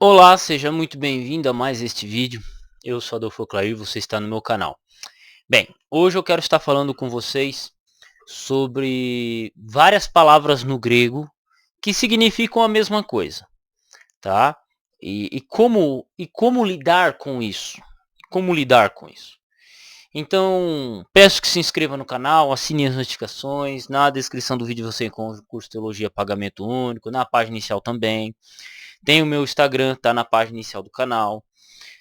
Olá, seja muito bem-vindo a mais este vídeo. Eu sou Adolfo Clair e você está no meu canal. Bem, hoje eu quero estar falando com vocês sobre várias palavras no grego que significam a mesma coisa, tá? E como lidar com isso? Como lidar com isso? Então, peço que se inscreva no canal, assine as notificações. Na descrição do vídeo você encontra o curso de Teologia Pagamento Único, na página inicial também. Tem o meu Instagram, tá na página inicial do canal.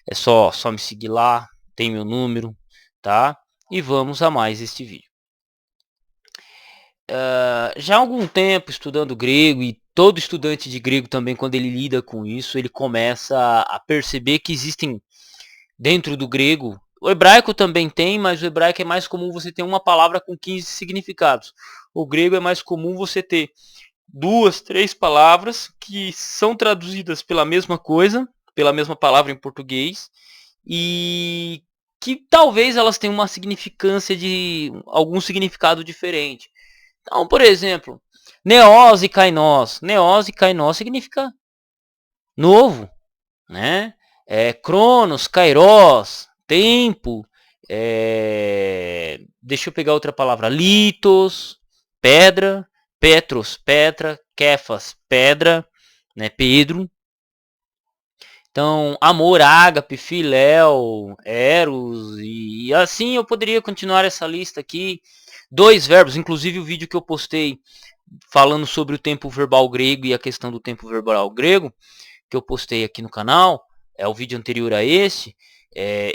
É só me seguir lá, tem meu número, tá? E vamos a mais este vídeo. Já há algum tempo estudando grego, e todo estudante de grego também, quando ele lida com isso, ele começa a perceber que existem dentro do grego, o hebraico também tem, mas o hebraico é mais comum você ter uma palavra com 15 significados. O grego é mais comum você ter duas, três palavras que são traduzidas pela mesma coisa, pela mesma palavra em português, e que talvez elas tenham uma significância de algum significado diferente. Então, por exemplo, neos e kainós. Neos e kainós significa novo, né? Cronos, kairos, tempo. Deixa eu pegar outra palavra. Litos, pedra. Petros, pedra. Kefas, pedra, né? Pedro. Então, amor, ágape, filéu, eros, e assim eu poderia continuar essa lista aqui. Dois verbos, inclusive o vídeo que eu postei falando sobre o tempo verbal grego e a questão do tempo verbal grego, que eu postei aqui no canal, é o vídeo anterior a esse,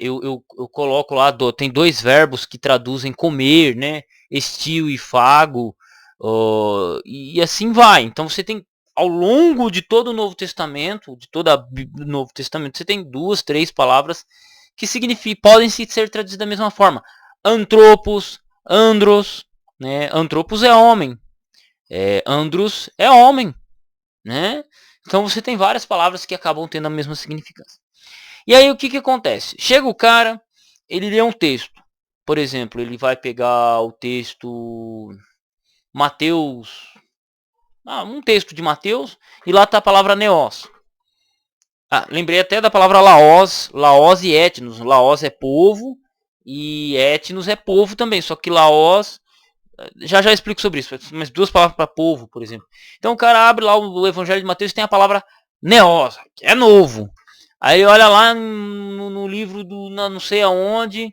eu coloco lá, tem dois verbos que traduzem comer, né? Estio e fago, e assim vai. Então você tem, ao longo de todo o Novo Testamento, o Novo Testamento, você tem duas, três palavras que podem ser traduzidas da mesma forma. Antropos, andros, né? Antropos é homem, andros é homem, né? Então você tem várias palavras que acabam tendo a mesma significância. E aí o que acontece? Chega o cara, ele lê um texto. Por exemplo, ele vai pegar o texto Mateus, um texto de Mateus, e lá está a palavra neos. Lembrei até da palavra laos, laos e etnos. Laos é povo e etnos é povo também, só que laos, já explico sobre isso, mas duas palavras para povo, por exemplo. Então o cara abre lá o Evangelho de Mateus e tem a palavra neos, que é novo. Aí olha lá no livro do não sei aonde,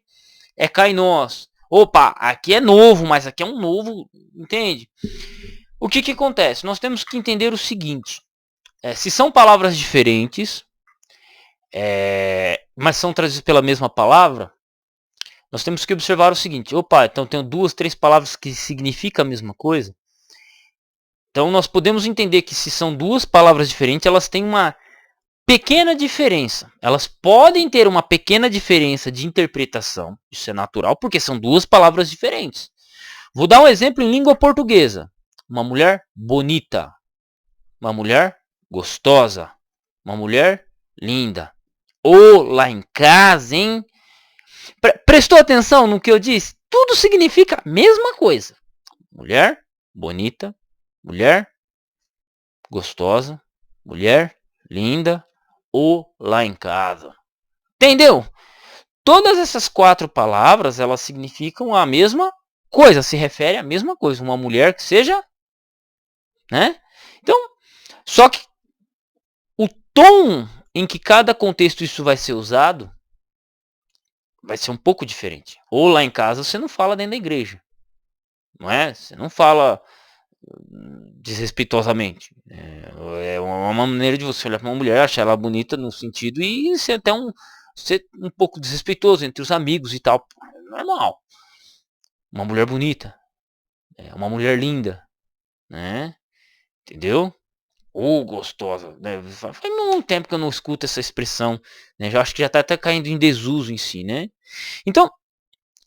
é kainós. Opa, aqui é novo, mas aqui é um novo, entende? O que acontece? Nós temos que entender o seguinte. Se são palavras diferentes, mas são trazidas pela mesma palavra, nós temos que observar o seguinte. Opa, então tem duas, três palavras que significam a mesma coisa. Então nós podemos entender que se são duas palavras diferentes, elas têm uma pequena diferença. Elas podem ter uma pequena diferença de interpretação. Isso é natural, porque são duas palavras diferentes. Vou dar um exemplo em língua portuguesa. Uma mulher bonita. Uma mulher gostosa. Uma mulher linda. Ou lá em casa, hein? Prestou atenção no que eu disse? Tudo significa a mesma coisa. Mulher bonita. Mulher gostosa. Mulher linda. Ou lá em casa. Entendeu? Todas essas quatro palavras, elas significam a mesma coisa, se refere à mesma coisa. Uma mulher que seja, né? Então, só que o tom em que cada contexto isso vai ser usado vai ser um pouco diferente. Ou lá em casa você não fala dentro da igreja, não é? Você não fala desrespeitosamente. É uma maneira de você olhar para uma mulher, achar ela bonita no sentido e ser até ser um pouco desrespeitoso entre os amigos e tal. É normal. Uma mulher bonita, uma mulher linda, né? Entendeu? Ou gostosa, né? Faz muito tempo que eu não escuto essa expressão, né? Já acho que já está até caindo em desuso em si, né? Então,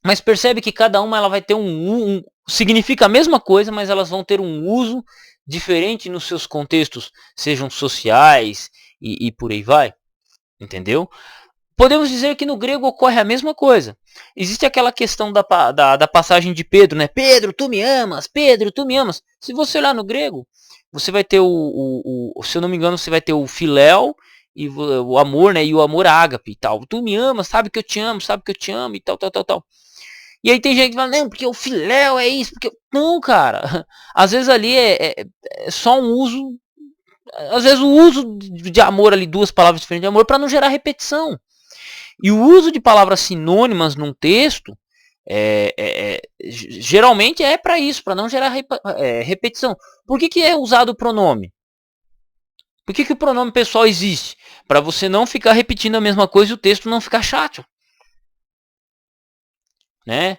mas percebe que cada uma ela vai ter significa a mesma coisa, mas elas vão ter um uso diferente nos seus contextos, sejam sociais e por aí vai, entendeu? Podemos dizer que no grego ocorre a mesma coisa. Existe aquela questão da passagem de Pedro, né? Pedro, tu me amas, Pedro, tu me amas. Se você olhar no grego, você vai ter se eu não me engano, você vai ter o filéu e o amor, né? E o amor ágape e tal. Tu me ama, sabe que eu te amo, sabe que eu te amo e tal, tal, tal, tal. E aí tem gente que fala, não, porque o filéu é isso, porque... Não, cara. Às vezes ali é só um uso... Às vezes o uso de amor ali, duas palavras diferentes de amor, para não gerar repetição. E o uso de palavras sinônimas num texto, geralmente é para isso, para não gerar repetição. Por que é usado o pronome? Por que o pronome pessoal existe? Para você não ficar repetindo a mesma coisa e o texto não ficar chato. Né?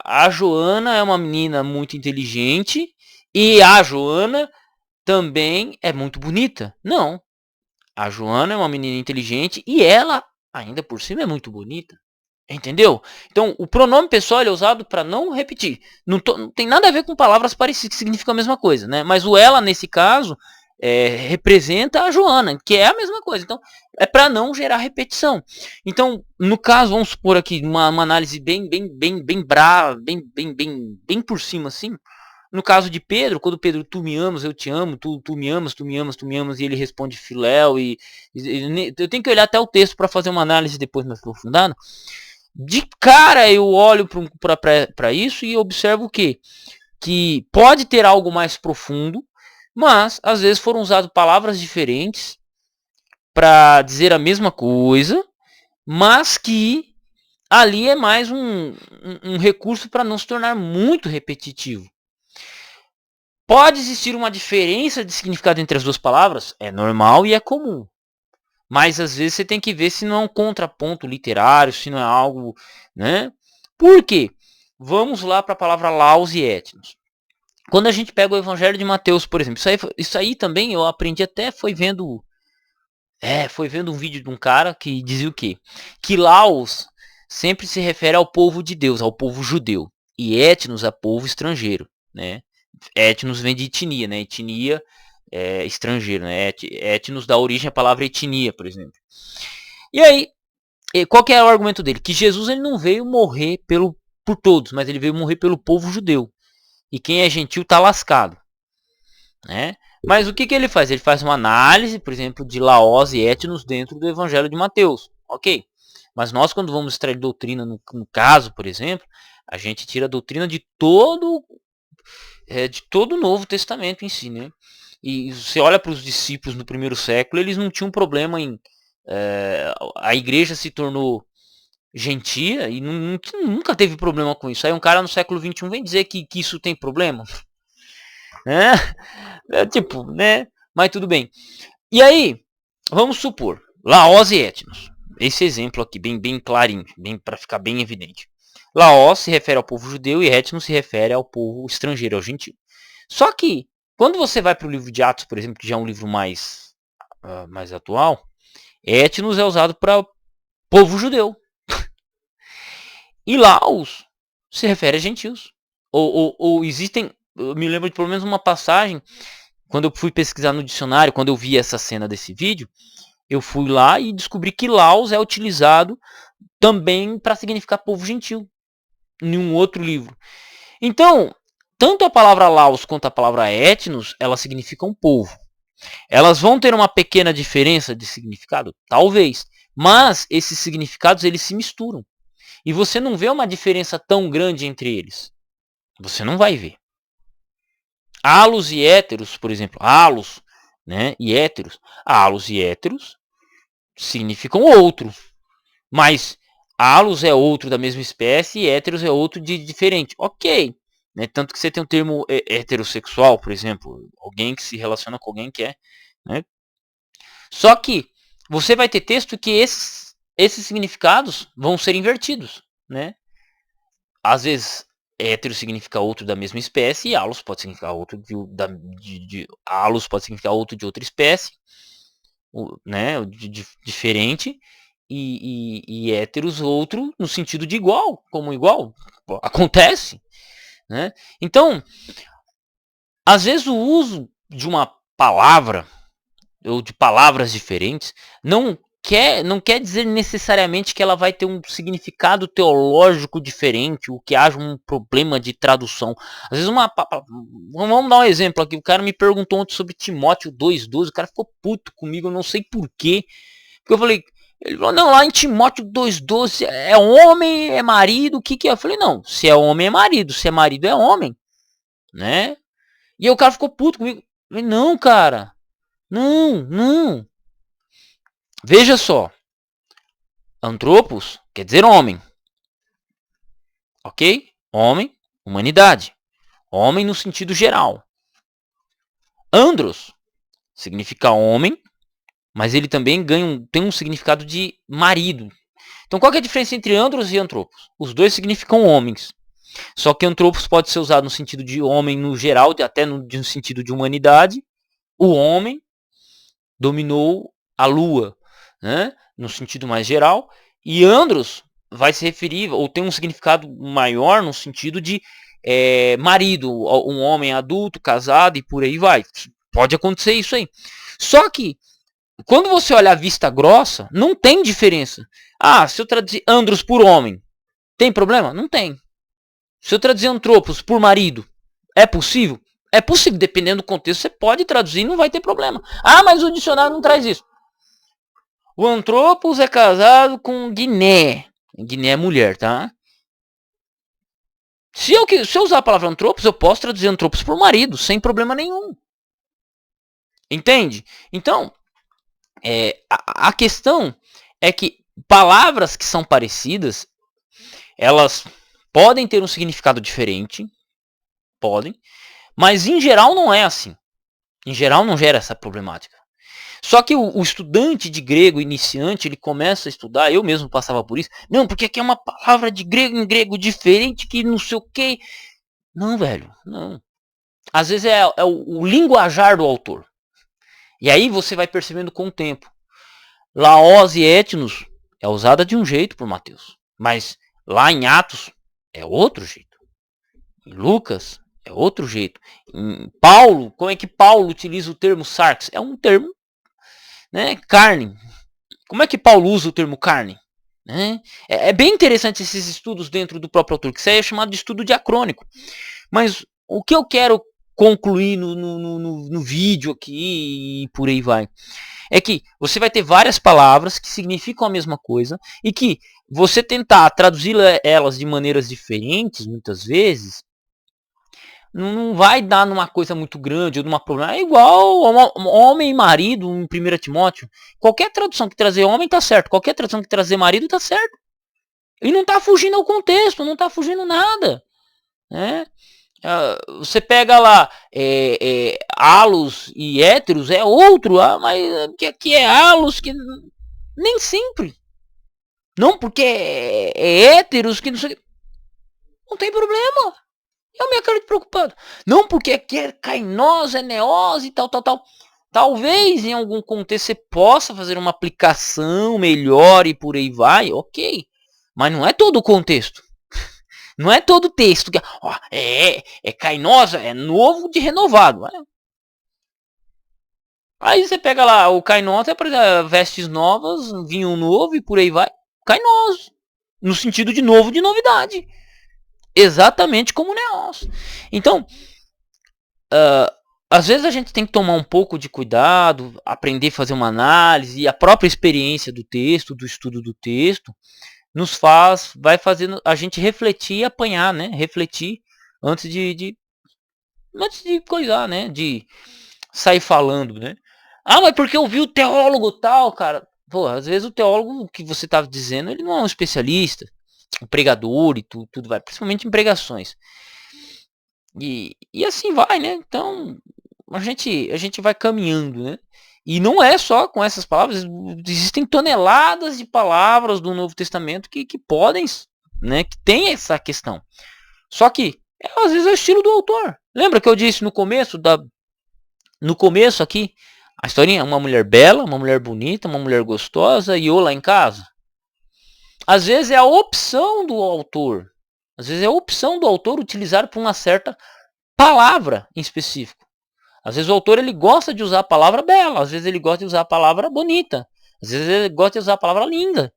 A Joana é uma menina muito inteligente e a Joana também é muito bonita. Não. A Joana é uma menina inteligente e ela, ainda por cima, é muito bonita. Entendeu? Então, o pronome pessoal é usado para não repetir. Não tem nada a ver com palavras parecidas que significam a mesma coisa, né? Mas o ela, nesse caso, representa a Joana, que é a mesma coisa. Então, é para não gerar repetição. Então, no caso, vamos supor aqui uma análise bem brava, bem por cima, assim. No caso de Pedro, quando Pedro, tu me amas, eu te amo, tu me amas, tu me amas, tu me amas, e ele responde filéu, e eu tenho que olhar até o texto para fazer uma análise depois mais aprofundada. De cara eu olho para isso e observo que pode ter algo mais profundo, mas às vezes foram usadas palavras diferentes para dizer a mesma coisa, mas que ali é mais um recurso para não se tornar muito repetitivo. Pode existir uma diferença de significado entre as duas palavras? É normal e é comum. Mas às vezes você tem que ver se não é um contraponto literário, se não é algo, né? Por quê? Vamos lá para a palavra laos e etnos. Quando a gente pega o Evangelho de Mateus, por exemplo, isso aí também eu aprendi até foi vendo um vídeo de um cara que dizia o quê? Que laos sempre se refere ao povo de Deus, ao povo judeu, e etnos a povo estrangeiro, né? Etnos vem de etnia, né? Etnia é estrangeiro, né? Etnos dá origem à palavra etnia, por exemplo. E aí, qual que é o argumento dele? Que Jesus ele não veio morrer por todos, mas ele veio morrer pelo povo judeu. E quem é gentil está lascado, né? Mas o que ele faz? Ele faz uma análise, por exemplo, de laós e etnos dentro do Evangelho de Mateus. Ok. Mas nós, quando vamos extrair doutrina, no caso, por exemplo, a gente tira a doutrina de todo o Novo Testamento em si, né? E você olha para os discípulos no primeiro século, eles não tinham problema em... a igreja se tornou gentia e nunca teve problema com isso. Aí um cara no século XXI vem dizer que isso tem problema. Tipo, né? Mas tudo bem. E aí, vamos supor, laós e etnos. Esse exemplo aqui, bem clarinho, para ficar bem evidente. Laós se refere ao povo judeu e etnos se refere ao povo estrangeiro, ao gentil. Só que, quando você vai para o livro de Atos, por exemplo, que já é um livro mais atual, etnos é usado para povo judeu. E laos se refere a gentios. Ou existem, eu me lembro de pelo menos uma passagem, quando eu fui pesquisar no dicionário, quando eu vi essa cena desse vídeo, eu fui lá e descobri que laos é utilizado também para significar povo gentil, em um outro livro. Então, tanto a palavra laos quanto a palavra etnos, elas significam povo. Elas vão ter uma pequena diferença de significado? Talvez. Mas esses significados eles se misturam. E você não vê uma diferença tão grande entre eles. Você não vai ver. Halos e héteros, por exemplo. Halos, né, e héteros. Halos e héteros significam outro. Mas halos é outro da mesma espécie e héteros é outro de diferente. Ok. Né, tanto que você tem um termo heterossexual, por exemplo. Alguém que se relaciona com alguém que é. Né? Só que você vai ter texto que esses significados vão ser invertidos. Né? Às vezes hétero significa outro da mesma espécie e halos pode significar outro halos pode significar outro de outra espécie, né, diferente, e héteros outro no sentido de igual, como igual, acontece, né? Então, às vezes o uso de uma palavra ou de palavras diferentes não não quer dizer necessariamente que ela vai ter um significado teológico diferente, o que haja um problema de tradução. Às vezes vamos dar um exemplo aqui, o cara me perguntou ontem sobre Timóteo 2,12, o cara ficou puto comigo, eu não sei porquê, porque eu falei, ele falou, não, lá em Timóteo 2,12 é homem, é marido, o que que é? Eu falei, não, se é homem é marido, se é marido é homem, né? E aí o cara ficou puto comigo, eu falei, não, cara, não. Veja só, Antropos quer dizer homem, ok? Homem, humanidade. Homem no sentido geral. Andros significa homem, mas ele também tem um significado de marido. Então qual que é a diferença entre Andros e Antropos? Os dois significam homens. Só que Antropos pode ser usado no sentido de homem no geral, até no sentido de humanidade. O homem dominou a lua, né? No sentido mais geral. E Andros vai se referir, ou tem um significado maior no sentido de marido, um homem adulto, casado e por aí vai. Pode acontecer isso aí. Só que, quando você olha a vista grossa, não tem diferença. Ah, se eu traduzir Andros por homem, tem problema? Não tem. Se eu traduzir Antropos por marido, é possível? É possível, dependendo do contexto, você pode traduzir e não vai ter problema. Ah, mas o dicionário não traz isso. O Antropos é casado com Guiné. Guiné é mulher, tá? Se eu usar a palavra Antropos, eu posso traduzir Antropos por marido, sem problema nenhum. Entende? Então, a questão é que palavras que são parecidas, elas podem ter um significado diferente, podem, mas em geral não é assim. Em geral não gera essa problemática. Só que o estudante de grego iniciante, ele começa a estudar, eu mesmo passava por isso, não, porque aqui é uma palavra de grego em grego diferente, que não sei o que. Não, velho, não. Às vezes é o linguajar do autor. E aí você vai percebendo com o tempo. Laós e etnos é usada de um jeito por Mateus, mas lá em Atos é outro jeito. Em Lucas é outro jeito. Em Paulo, como é que Paulo utiliza o termo sarx? É um termo, né, carne. Como é que Paulo usa o termo carne? É bem interessante esses estudos dentro do próprio autor, que isso aí é chamado de estudo diacrônico. Mas o que eu quero concluir no vídeo aqui e por aí vai, é que você vai ter várias palavras que significam a mesma coisa e que você tentar traduzir elas de maneiras diferentes, muitas vezes, não vai dar numa coisa muito grande ou numa problema. É igual homem e marido em 1 Timóteo. Qualquer tradução que trazer homem tá certo. Qualquer tradução que trazer marido tá certo. E não tá fugindo ao contexto, não tá fugindo nada. Né? Você pega lá halos e héteros, é outro. Mas que aqui é halos, que nem sempre. Não, porque é héteros, que não sei. Não tem problema. Eu me acredito preocupado. Não, porque aqui é cainós, é neós e tal. Talvez em algum contexto você possa fazer uma aplicação melhor e por aí vai, ok. Mas não é todo o contexto. Não é todo o texto. É cainosa, é novo de renovado. Aí você pega lá o cainosa, por exemplo, vestes novas, vinho novo e por aí vai. Cainoso. No sentido de novo, de novidade. Exatamente como neós. Então, às vezes a gente tem que tomar um pouco de cuidado, aprender a fazer uma análise, e a própria experiência do texto, do estudo do texto, vai fazendo a gente refletir e apanhar, né? Refletir antes de coisar, né? De sair falando, né? Mas porque eu vi o teólogo tal, cara. Pô, às vezes o teólogo que você estava dizendo, ele não é um especialista, um pregador e tudo vai, principalmente em pregações. E assim vai, né? Então a gente vai caminhando, né? E não é só com essas palavras, existem toneladas de palavras do Novo Testamento que podem, né? Que tem essa questão. Só que às vezes é o estilo do autor. Lembra que eu disse no começo aqui, a historinha, uma mulher bela, uma mulher bonita, uma mulher gostosa e eu lá em casa. Às vezes é a opção do autor. Às vezes é a opção do autor utilizar por uma certa palavra em específico. Às vezes o autor ele gosta de usar a palavra bela, às vezes ele gosta de usar a palavra bonita, Às vezes ele gosta de usar a palavra linda.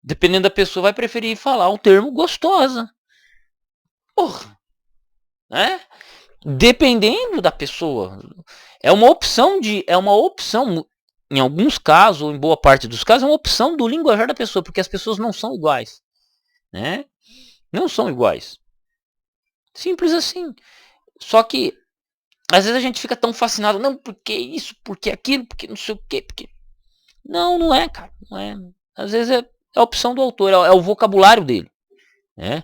Dependendo da pessoa, vai preferir falar o termo gostosa. Porra. Né? Dependendo da pessoa. É uma opção em alguns casos, ou em boa parte dos casos, é uma opção do linguajar da pessoa, porque as pessoas não são iguais. Né? Não são iguais. Simples assim. Só que às vezes a gente fica tão fascinado, não, porque isso, porque aquilo, porque não sei o que, porque. Não, não é, cara. Não é. Às vezes é a opção do autor, é o vocabulário dele. Né?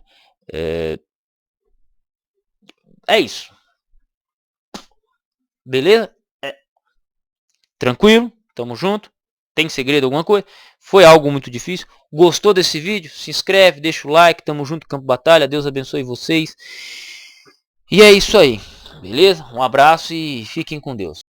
É isso. Beleza? Tranquilo? Tamo junto? Tem segredo alguma coisa? Foi algo muito difícil? Gostou desse vídeo? Se inscreve, deixa o like, tamo junto, Campo Batalha, Deus abençoe vocês. E é isso aí, beleza? Um abraço e fiquem com Deus.